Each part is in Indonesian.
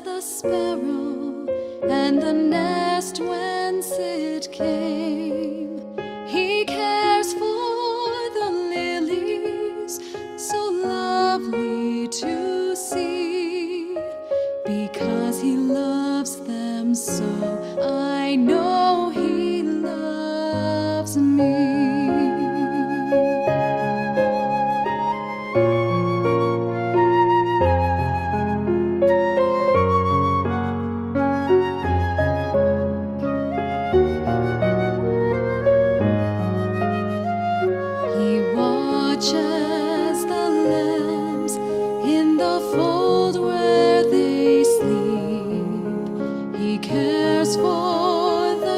the sparrow and the nest whence it came. He cares for the lilies, so lovely to see. Because he loves them so, I know he loves me.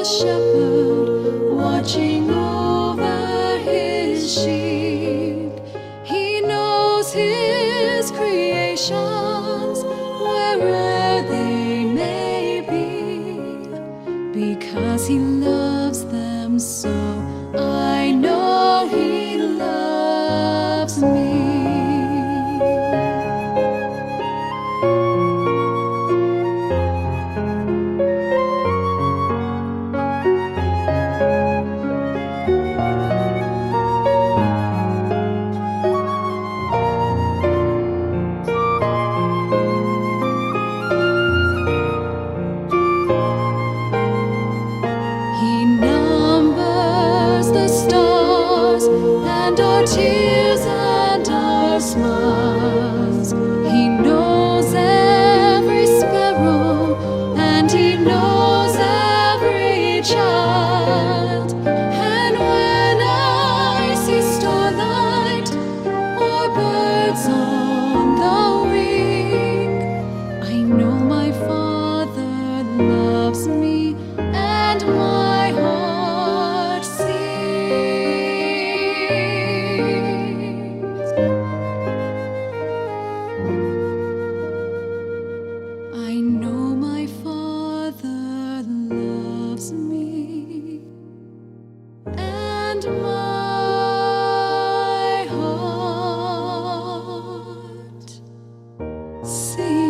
Shepherd watching over his sheep. He knows his creations wherever they may be. Because he loves them so, I know he loves me. Tears and our smiles. He knows every sparrow and he knows every child. And when I see starlight or birds on the wing, I know my Father loves me and my heart sings. I know my Father loves me and my heart sings.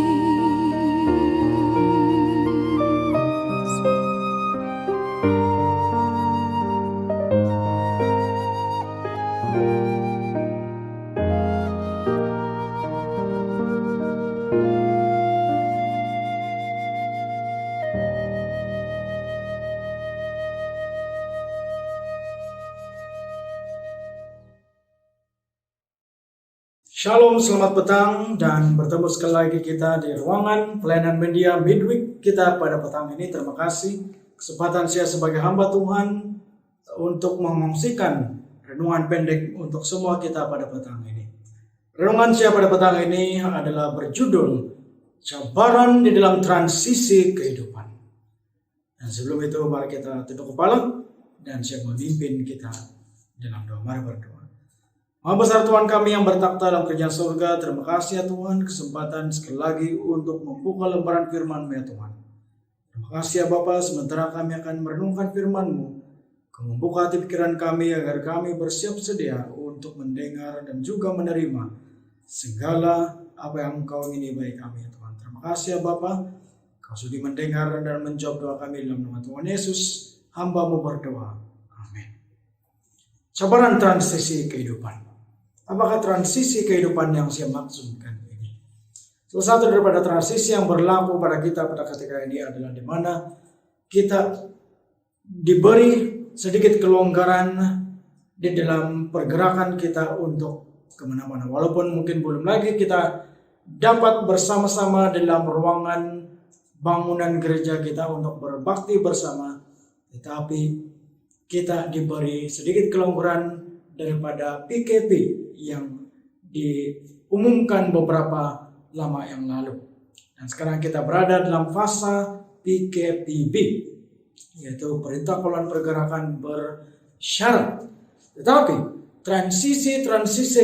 Shalom, selamat petang dan bertemu sekali lagi kita di ruangan pelayanan media midweek kita pada petang ini. Terima kasih kesempatan saya sebagai hamba Tuhan untuk mengungsikan renungan pendek untuk semua kita pada petang ini. Renungan saya pada petang ini adalah berjudul Cabaran di dalam Transisi Kehidupan. Dan sebelum itu mari kita tunduk kepala dan saya memimpin kita dalam doa. Mari berdoa. Maha besar Tuhan kami yang bertakhta dalam kerajaan surga, terima kasih ya Tuhan kesempatan sekali lagi untuk membuka lembaran firman-Mu ya Tuhan. Terima kasih ya Bapa, sementara kami akan merenungkan firman-Mu, Kau membuka hati pikiran kami agar kami bersiap sedia untuk mendengar dan juga menerima segala apa yang Engkau ingini bagi kami ya Tuhan. Terima kasih ya Bapa, Kau sudi mendengar dan menjawab doa kami dalam nama Tuhan Yesus, hamba-Mu berdoa. Amin. Cabaran transisi kehidupan. Apakah transisi kehidupan yang saya maksudkan ini? Salah satu daripada transisi yang berlaku pada kita pada ketika ini adalah di mana kita diberi sedikit kelonggaran di dalam pergerakan kita untuk kemana-mana. Walaupun mungkin belum lagi kita dapat bersama-sama dalam ruangan bangunan gereja kita untuk berbakti bersama, tetapi kita diberi sedikit kelonggaran daripada PKP yang diumumkan beberapa lama yang lalu. Dan sekarang kita berada dalam fase PKPB, yaitu Perintah Keluaran Pergerakan Bersyarat. Tetapi transisi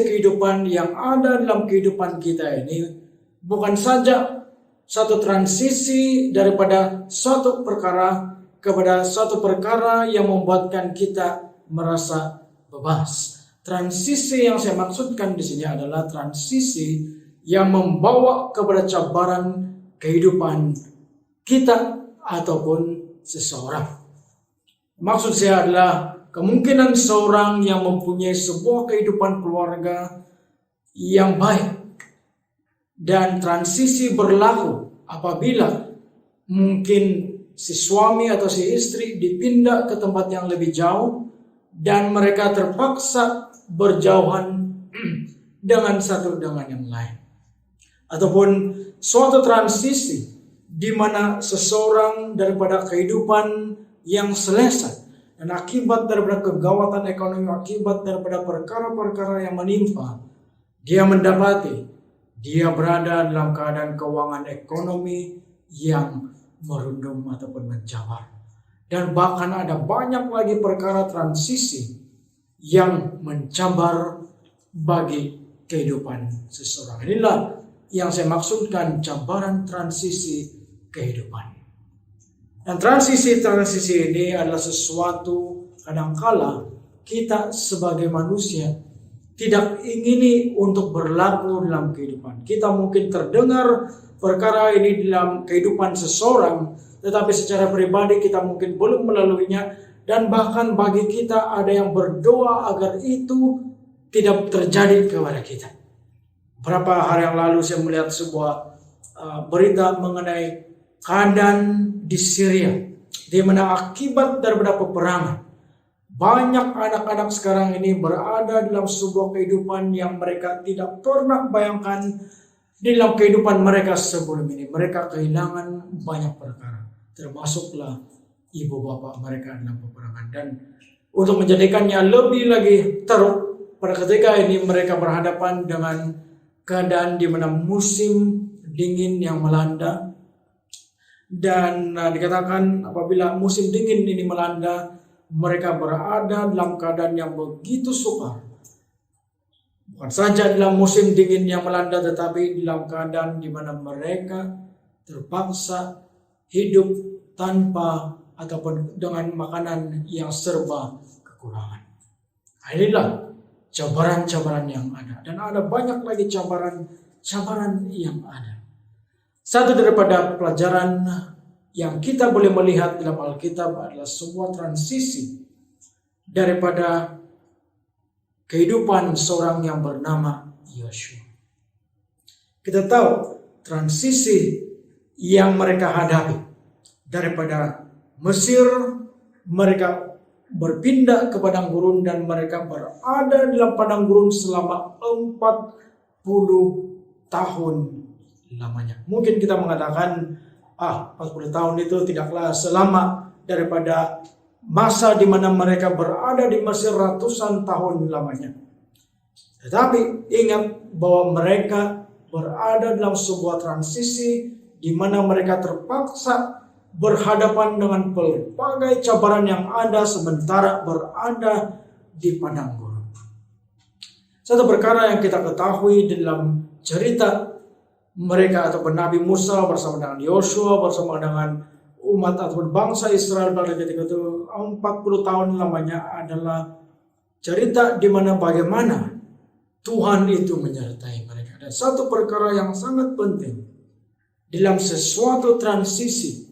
kehidupan yang ada dalam kehidupan kita ini bukan saja satu transisi daripada suatu perkara kepada suatu perkara yang membuatkan kita merasa bebas. Transisi yang saya maksudkan di sini adalah transisi yang membawa kepada cabaran kehidupan kita ataupun seseorang. Maksud saya adalah kemungkinan seorang yang mempunyai sebuah kehidupan keluarga yang baik dan transisi berlaku apabila mungkin si suami atau si istri dipindah ke tempat yang lebih jauh dan mereka terpaksa berjauhan dengan satu dengan yang lain. Ataupun suatu transisi di mana seseorang daripada kehidupan yang selesai dan akibat daripada kegawatan ekonomi, akibat daripada perkara-perkara yang menimpa, dia mendapati dia berada dalam keadaan keuangan ekonomi yang merundum ataupun mencabar. Dan bahkan ada banyak lagi perkara transisi yang mencabar bagi kehidupan seseorang. Inilah yang saya maksudkan cabaran transisi kehidupan. Dan transisi ini adalah sesuatu kadangkala kita sebagai manusia tidak ingini untuk berlaku dalam kehidupan. Kita mungkin terdengar perkara ini dalam kehidupan seseorang, tetapi secara pribadi kita mungkin belum melaluinya, dan bahkan bagi kita ada yang berdoa agar itu tidak terjadi kepada kita. Beberapa hari yang lalu saya melihat sebuah berita mengenai keadaan di Syria, di mana akibat daripada peperangan banyak anak-anak sekarang ini berada dalam sebuah kehidupan yang mereka tidak pernah bayangkan di dalam kehidupan mereka sebelum ini. Mereka kehilangan banyak perkara, termasuklah ibu bapak mereka dalam peperangan. Dan untuk menjadikannya lebih lagi teruk, pada ketika ini mereka berhadapan dengan keadaan di mana musim dingin yang melanda. Dan dikatakan apabila musim dingin ini melanda, mereka berada dalam keadaan yang begitu sukar. Bukan saja dalam musim dingin yang melanda, tetapi dalam keadaan di mana mereka terpaksa hidup tanpa ataupun dengan makanan yang serba kekurangan. Inilah cabaran-cabaran yang ada, dan ada banyak lagi cabaran yang ada. Satu daripada pelajaran yang kita boleh melihat dalam Alkitab adalah sebuah transisi daripada kehidupan seorang yang bernama Yosua. Kita tahu transisi yang mereka hadapi daripada Mesir, mereka berpindah ke padang gurun dan mereka berada dalam padang gurun selama 40 tahun lamanya. Mungkin kita mengatakan 40 tahun itu tidaklah selama daripada masa di mana mereka berada di Mesir ratusan tahun lamanya. Tetapi ingat bahwa mereka berada dalam sebuah transisi di mana mereka terpaksa berhadapan dengan berbagai cabaran yang ada sementara berada di padang gurun. Satu perkara yang kita ketahui dalam cerita mereka ataupun Nabi Musa bersama dengan Yosua bersama dengan umat ataupun bangsa Israel pada ketika itu 40 tahun lamanya adalah cerita di mana bagaimana Tuhan itu menyertai mereka. Dan satu perkara yang sangat penting dalam sesuatu transisi,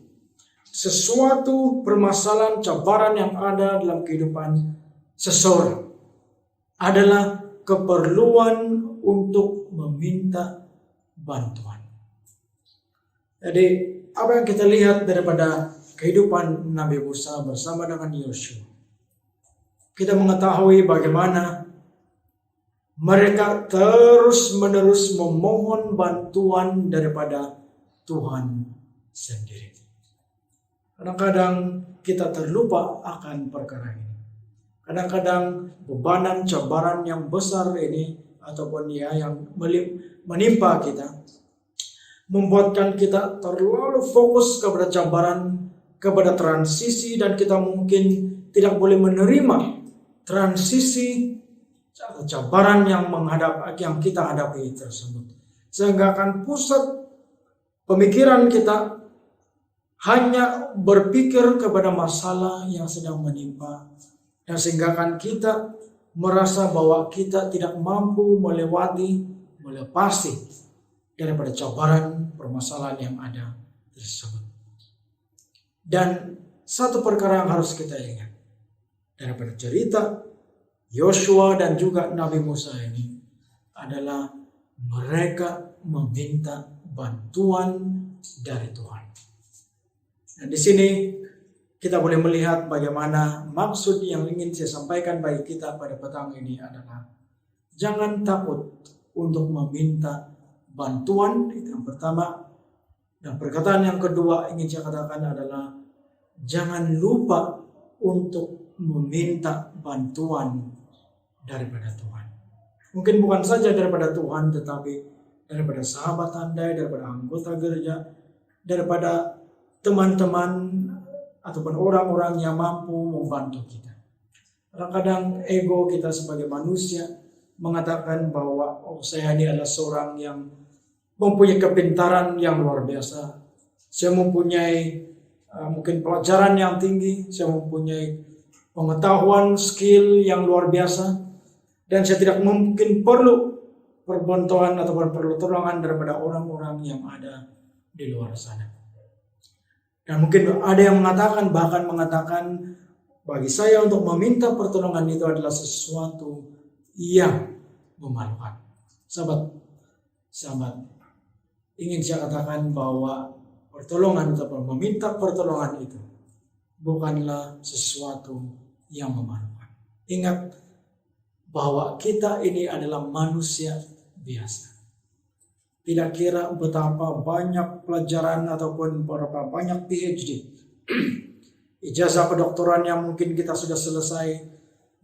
sesuatu permasalahan cabaran yang ada dalam kehidupan seseorang adalah keperluan untuk meminta bantuan. Jadi apa yang kita lihat daripada kehidupan Nabi Musa bersama dengan Yosua, kita mengetahui bagaimana mereka terus-menerus memohon bantuan daripada Tuhan sendiri. Kadang-kadang kita terlupa akan perkara ini. Kadang-kadang bebanan cabaran yang besar ini ataupun yang menimpa kita membuatkan kita terlalu fokus kepada cabaran, kepada transisi, dan kita mungkin tidak boleh menerima transisi atau cabaran yang kita hadapi tersebut. Sehingga akan pusat pemikiran kita hanya berpikir kepada masalah yang sedang menimpa, dan sehingga akan kita merasa bahwa kita tidak mampu melepasi daripada cabaran permasalahan yang ada tersebut. Dan satu perkara yang harus kita ingat daripada cerita Yosua dan juga Nabi Musa ini adalah mereka meminta bantuan dari Tuhan. Dan di sini kita boleh melihat bagaimana maksud yang ingin saya sampaikan bagi kita pada petang ini adalah jangan takut untuk meminta bantuan, itu yang pertama. Dan perkataan yang kedua ingin saya katakan adalah jangan lupa untuk meminta bantuan daripada Tuhan. Mungkin bukan saja daripada Tuhan, tetapi daripada sahabat Anda, daripada anggota gereja, daripada teman-teman ataupun orang-orang yang mampu membantu kita. Kadang-kadang ego kita sebagai manusia mengatakan bahwa saya ini adalah seorang yang mempunyai kepintaran yang luar biasa. Saya mempunyai mungkin pelajaran yang tinggi, saya mempunyai pengetahuan, skill yang luar biasa, dan saya tidak mungkin perlu perbantuan ataupun perlu tolongan daripada orang-orang yang ada di luar sana. Dan mungkin ada yang mengatakan, bahkan mengatakan bagi saya untuk meminta pertolongan itu adalah sesuatu yang memalukan. Sahabat, ingin saya katakan bahwa pertolongan ataupun meminta pertolongan itu bukanlah sesuatu yang memalukan. Ingat bahwa kita ini adalah manusia biasa. Tidak kira betapa banyak pelajaran ataupun berapa banyak PhD, ijazah kedokteran yang mungkin kita sudah selesai,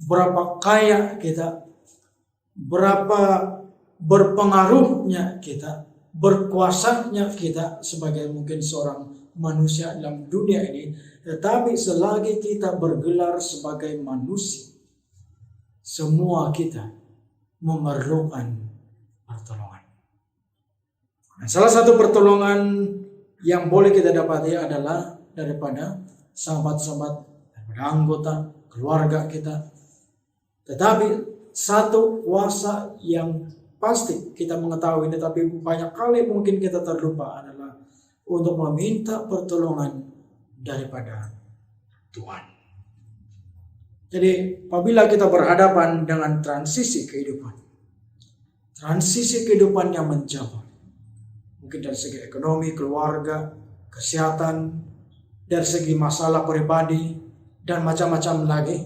berapa kaya kita, berapa berpengaruhnya kita, berkuasanya kita sebagai mungkin seorang manusia dalam dunia ini, tetapi selagi kita bergelar sebagai manusia, semua kita memerlukan pertolongan. Nah, salah satu pertolongan yang boleh kita dapati adalah daripada sahabat-sahabat, daripada anggota keluarga kita. Tetapi satu kuasa yang pasti kita mengetahui, tetapi banyak kali mungkin kita terlupa adalah untuk meminta pertolongan daripada Tuhan. Jadi apabila kita berhadapan dengan transisi kehidupan yang mencabar, mungkin dari segi ekonomi, keluarga, kesehatan, dari segi masalah pribadi, dan macam-macam lagi,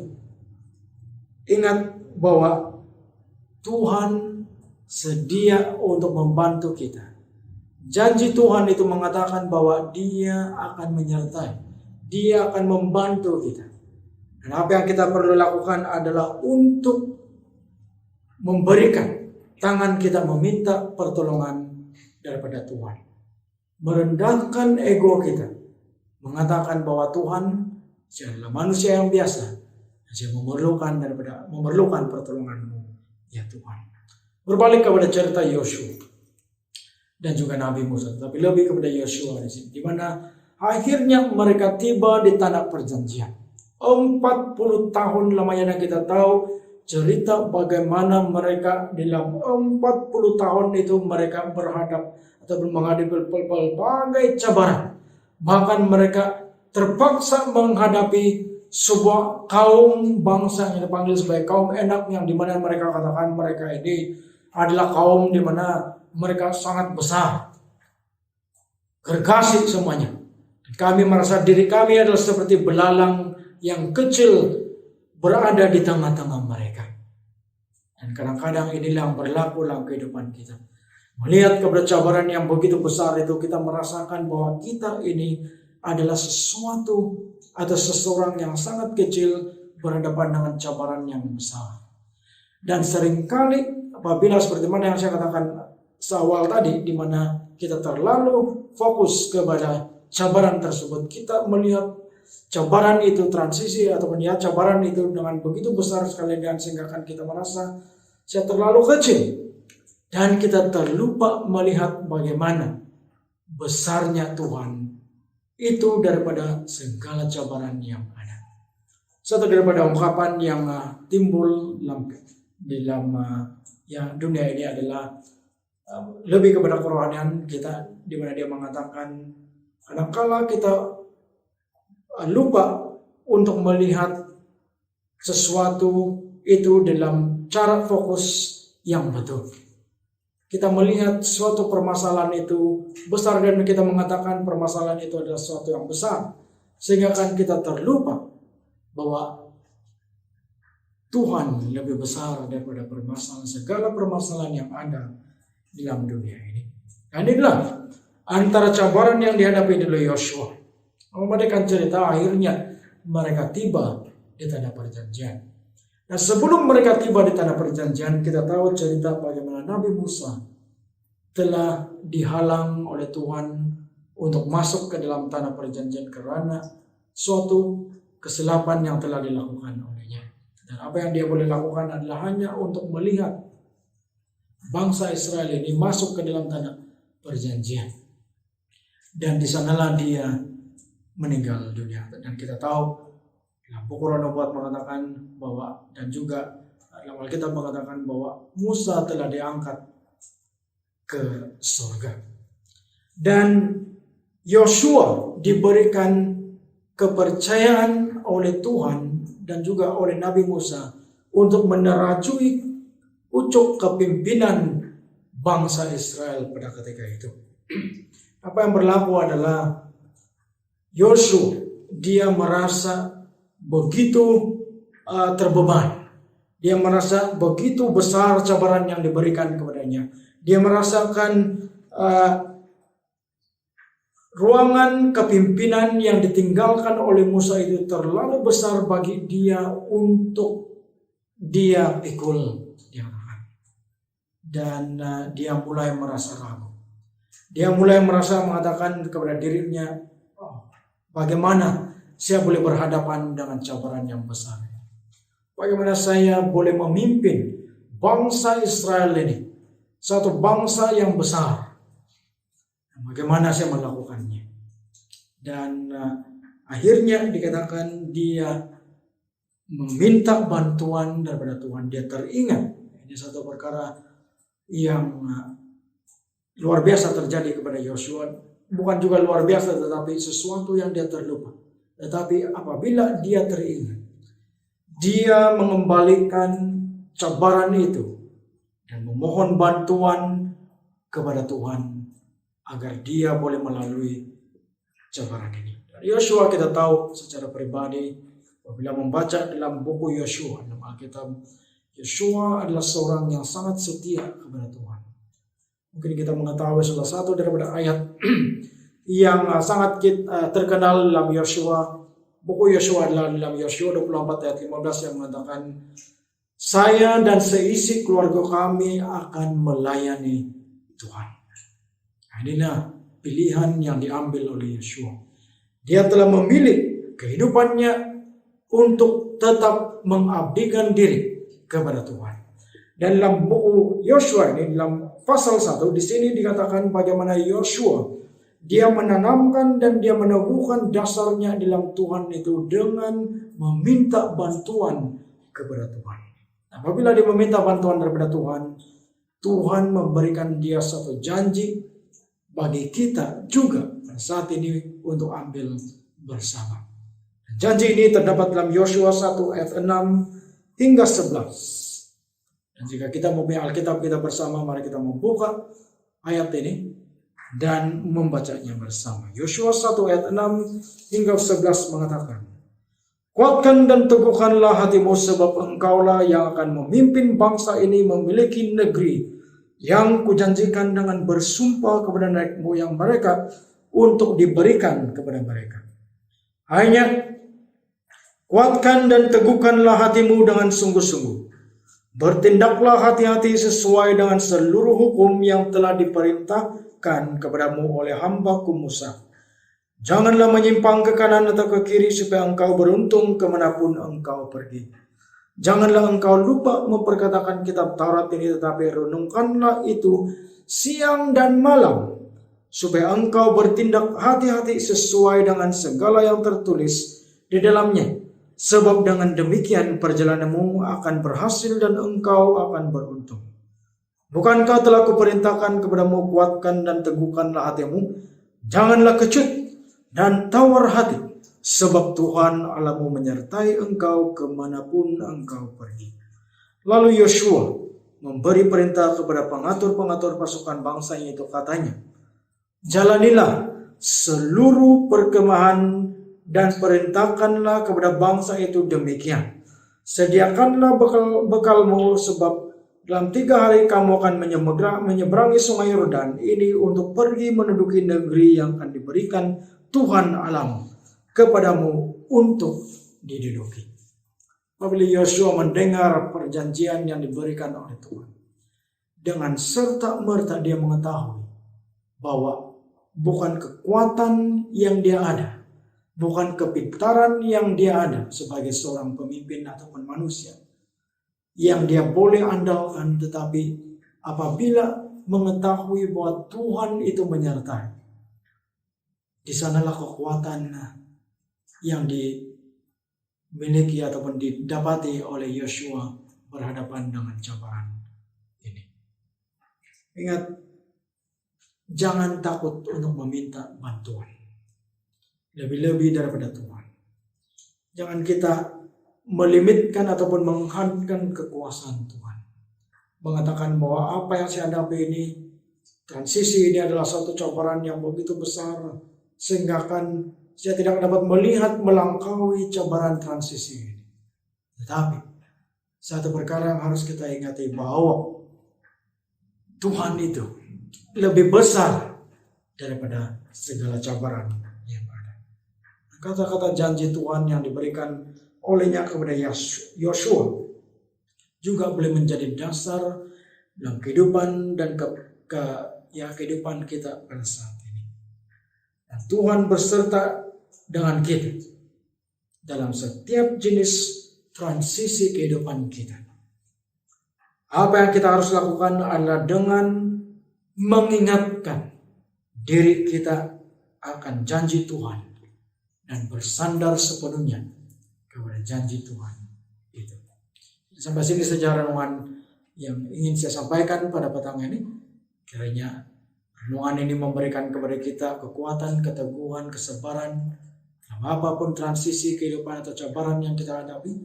ingat bahwa Tuhan sedia untuk membantu kita. Janji Tuhan itu mengatakan bahwa Dia akan menyertai, Dia akan membantu kita. Dan apa yang kita perlu lakukan adalah untuk memberikan tangan kita meminta pertolongan daripada Tuhan. Merendahkan ego kita, mengatakan bahwa Tuhan, saya adalah manusia yang biasa, saya memerlukan pertolongan-Mu, ya Tuhan. Berbalik kepada cerita Yosua dan juga Nabi Musa, tapi lebih kepada Yosua di sini, di mana akhirnya mereka tiba di tanah perjanjian. 40 tahun lamanya kita tahu cerita bagaimana mereka dalam 40 tahun itu mereka berhadap atau menghadapi berbagai cabaran. Bahkan mereka terpaksa menghadapi sebuah kaum bangsa yang dipanggil sebagai kaum Enak, yang dimana mereka katakan mereka ini adalah kaum dimana mereka sangat besar, gergasi semuanya. Kami merasa diri kami adalah seperti belalang yang kecil berada di tengah-tengah mereka. Dan kadang-kadang inilah yang berlaku dalam kehidupan kita. Melihat kepada cabaran yang begitu besar itu, kita merasakan bahwa kita ini adalah sesuatu atau seseorang yang sangat kecil berhadapan dengan cabaran yang besar. Dan seringkali apabila seperti mana yang saya katakan seawal tadi, di mana kita terlalu fokus kepada cabaran tersebut, kita melihat cabaran itu transisi ataupun ya cabaran itu dengan begitu besar sekali, dan sehingga kan kita merasa saya terlalu kecil, dan kita terlupa melihat bagaimana besarnya Tuhan itu daripada segala cabaran yang ada. Satu daripada ungkapan yang timbul dalam dunia ini adalah lebih kepada kerohanian kita, di mana dia mengatakan kadangkala kita lupa untuk melihat sesuatu itu dalam cara fokus yang betul. Kita melihat suatu permasalahan itu besar dan kita mengatakan permasalahan itu adalah sesuatu yang besar, sehingga kan kita terlupa bahwa Tuhan lebih besar daripada segala permasalahan yang ada di dalam dunia ini. Dan inilah antara cabaran yang dihadapi oleh Yosua. Mereka cerita akhirnya mereka tiba di tanah perjanjian. Nah, sebelum mereka tiba di tanah perjanjian, kita tahu cerita bagaimana Nabi Musa telah dihalang oleh Tuhan untuk masuk ke dalam tanah perjanjian karena suatu kesilapan yang telah dilakukan olehnya. Dan apa yang dia boleh lakukan adalah hanya untuk melihat bangsa Israel ini masuk ke dalam tanah perjanjian. Dan di sanalah dia meninggal dunia. Dan kita tahu dalam buku Nubuat mengatakan bahwa, dan juga dalam Alkitab mengatakan bahwa Musa telah diangkat ke surga. Dan Yosua diberikan kepercayaan oleh Tuhan dan juga oleh Nabi Musa untuk menerajui pucuk kepimpinan bangsa Israel pada ketika itu. Apa yang berlaku adalah Yosua, dia merasa begitu terbeban. Dia merasa begitu besar cabaran yang diberikan kepadanya. Dia merasakan ruangan kepimpinan yang ditinggalkan oleh Musa itu terlalu besar bagi dia untuk dia pikul. Dan dia mulai merasa ragu. Dia mulai merasa mengatakan kepada dirinya, bagaimana saya boleh berhadapan dengan cabaran yang besar? Bagaimana saya boleh memimpin bangsa Israel ini, satu bangsa yang besar? Bagaimana saya melakukannya? Dan akhirnya dikatakan dia meminta bantuan daripada Tuhan. Dia teringat, ini satu perkara yang luar biasa terjadi kepada Yosua. Bukan juga luar biasa, tetapi sesuatu yang dia terlupa. Tetapi apabila dia teringat, dia mengembalikan cabaran itu dan memohon bantuan kepada Tuhan agar dia boleh melalui cabaran ini. Yosua kita tahu secara pribadi, apabila membaca dalam buku Yosua dalam Alkitab, Yosua adalah seorang yang sangat setia kepada Tuhan. Mungkin kita mengetahui salah satu daripada ayat yang sangat terkenal dalam Yosua. Buku Yosua adalah dalam Yosua 24 ayat 15 yang mengatakan, saya dan seisi keluarga kami akan melayani Tuhan. Nah, inilah pilihan yang diambil oleh Yosua. Dia telah memilih kehidupannya untuk tetap mengabdikan diri kepada Tuhan. Dan dalam buku Yosua ini, dalam pasal 1, di sini dikatakan bagaimana Yosua dia menanamkan dan dia meneguhkan dasarnya dalam Tuhan itu dengan meminta bantuan kepada Tuhan. Apabila dia meminta bantuan daripada Tuhan, Tuhan memberikan dia satu janji bagi kita juga pada saat ini untuk ambil bersama. Janji ini terdapat dalam Yosua 1 ayat 6 hingga 11. Dan jika kita mempunyai Alkitab kita bersama, mari kita membuka ayat ini dan membacanya bersama. Yosua 1 ayat 6 hingga 11 mengatakan, kuatkan dan teguhkanlah hatimu, sebab engkaulah yang akan memimpin bangsa ini memiliki negeri yang kujanjikan dengan bersumpah kepada nenek moyang mereka untuk diberikan kepada mereka. Hanya kuatkan dan teguhkanlah hatimu dengan sungguh-sungguh. Bertindaklah hati-hati sesuai dengan seluruh hukum yang telah diperintahkan kepadamu oleh hamba-Ku Musa. Janganlah menyimpang ke kanan atau ke kiri supaya engkau beruntung kemanapun engkau pergi. Janganlah engkau lupa memperkatakan kitab Taurat ini, tetapi renungkanlah itu siang dan malam, supaya engkau bertindak hati-hati sesuai dengan segala yang tertulis di dalamnya. Sebab dengan demikian perjalananmu akan berhasil dan engkau akan beruntung. Bukankah telah kuperintahkan kepadamu, kuatkan dan teguhkanlah hatimu, janganlah kecut dan tawar hati, sebab Tuhan Allahmu menyertai engkau kemanapun engkau pergi. Lalu Yosua memberi perintah kepada pengatur-pengatur pasukan bangsa itu, katanya, jalanilah seluruh perkemahan dan perintahkanlah kepada bangsa itu demikian. Sediakanlah bekalmu, sebab dalam 3 hari kamu akan menyeberangi sungai Yordan ini untuk pergi menduduki negeri yang akan diberikan Tuhan Allahmu kepadamu untuk diduduki. Apabila Yosua mendengar perjanjian yang diberikan oleh Tuhan, dengan serta-merta dia mengetahui bahwa bukan kekuatan yang dia ada, bukan kepintaran yang dia ada sebagai seorang pemimpin ataupun manusia yang dia boleh andalkan, tetapi apabila mengetahui bahwa Tuhan itu menyertai, di sanalah kekuatan yang dimiliki ataupun didapati oleh Yosua berhadapan dengan cobaan ini. Ingat, jangan takut untuk meminta bantuan, lebih-lebih daripada Tuhan. Jangan kita melimitkan ataupun menghentikan kekuasaan Tuhan, mengatakan bahwa apa yang saya hadapi ini, transisi ini adalah suatu cobaan yang begitu besar, sehingga kan saya tidak dapat melihat melangkaui cobaan transisi ini. Tetapi satu perkara yang harus kita ingati, bahwa Tuhan itu lebih besar daripada segala cobaan yang ada. Kata-kata janji Tuhan yang diberikan olehnya kepada Yosua juga boleh menjadi dasar dalam kehidupan dan kehidupan kita pada saat ini. Dan Tuhan berserta dengan kita dalam setiap jenis transisi kehidupan kita. Apa yang kita harus lakukan adalah dengan mengingatkan diri kita akan janji Tuhan dan bersandar sepenuhnya kepada janji Tuhan itu. Sampai sini saja renungan yang ingin saya sampaikan pada petang ini. Kiranya renungan ini memberikan kepada kita kekuatan, keteguhan, kesabaran dalam apapun transisi kehidupan atau cobaan yang kita hadapi.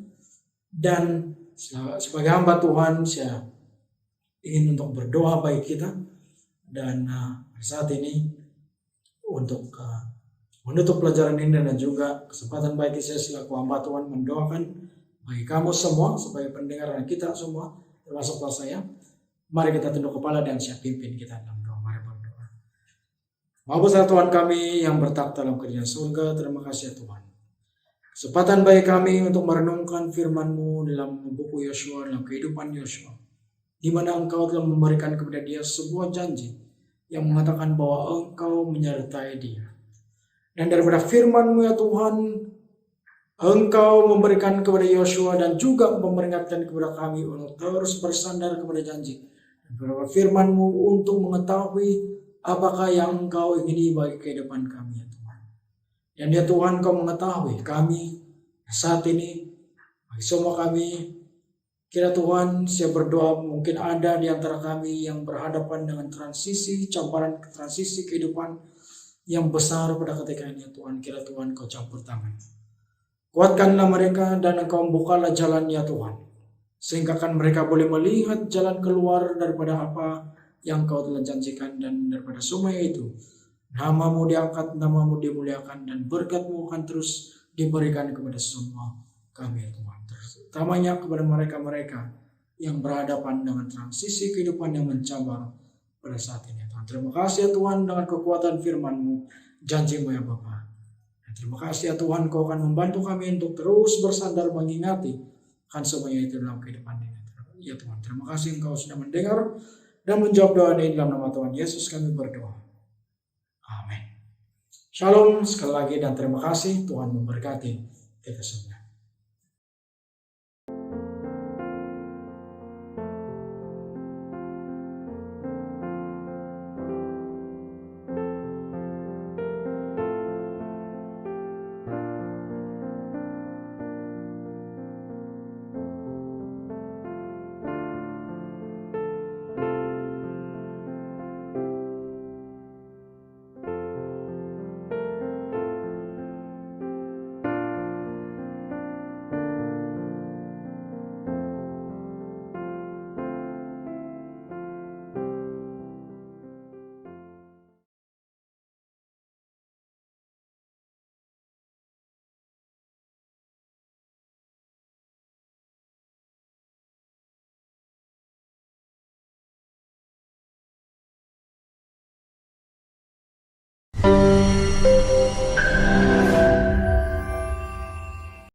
Dan sebagai hamba Tuhan, saya ingin untuk berdoa bagi kita. Dan saat ini untuk menutup pelajaran ini dan juga kesempatan bagi saya selaku hamba Tuhan mendoakan bagi kamu semua sebagai pendengar dan kita semua, termasuklah saya. Mari kita tunduk kepala dan saya pimpin kita dalam doa. Mari berdoa. Bapa besar Tuhan kami yang bertakhta dalam kerajaan surga, terima kasih Tuhan. Kesempatan bagi kami untuk merenungkan firman-Mu dalam buku Yosua, dalam kehidupan Yosua, di mana Engkau telah memberikan kepada dia sebuah janji yang mengatakan bahwa Engkau menyertai dia. Dan daripada firman-Mu ya Tuhan, Engkau memberikan kepada Yosua dan juga memperingatkan kepada kami untuk terus bersandar kepada janji. Dan daripada firman-Mu untuk mengetahui apakah yang Engkau ingini bagi kehidupan kami ya Tuhan. Dan ya Tuhan, Engkau mengetahui kami saat ini, bagi semua kami, kira Tuhan, saya berdoa mungkin ada di antara kami yang berhadapan dengan transisi, cobaan transisi kehidupan yang besar pada ketika ini Tuhan. Kira Tuhan, Kau campur tangan. Kuatkanlah mereka dan Engkau membukalah jalan ya Tuhan, sehingga kan mereka boleh melihat jalan keluar daripada apa yang Kau telah janjikan. Dan daripada semua itu, nama-Mu diangkat, nama-Mu dimuliakan, dan berkat-Mu akan terus diberikan kepada semua kami ya Tuhan. Terutamanya kepada mereka-mereka yang berhadapan dengan transisi kehidupan yang mencabar pada saat ini Tuhan. Terima kasih ya Tuhan dengan kekuatan firman-Mu, janji-Mu ya Bapa. Dan terima kasih ya Tuhan, Kau akan membantu kami untuk terus bersandar mengingati akan semuanya itu dalam kehidupan ini. Ya Tuhan, terima kasih Engkau sudah mendengar dan menjawab doa ini dalam nama Tuhan Yesus kami berdoa. Amin. Shalom sekali lagi dan terima kasih, Tuhan memberkati kita semua.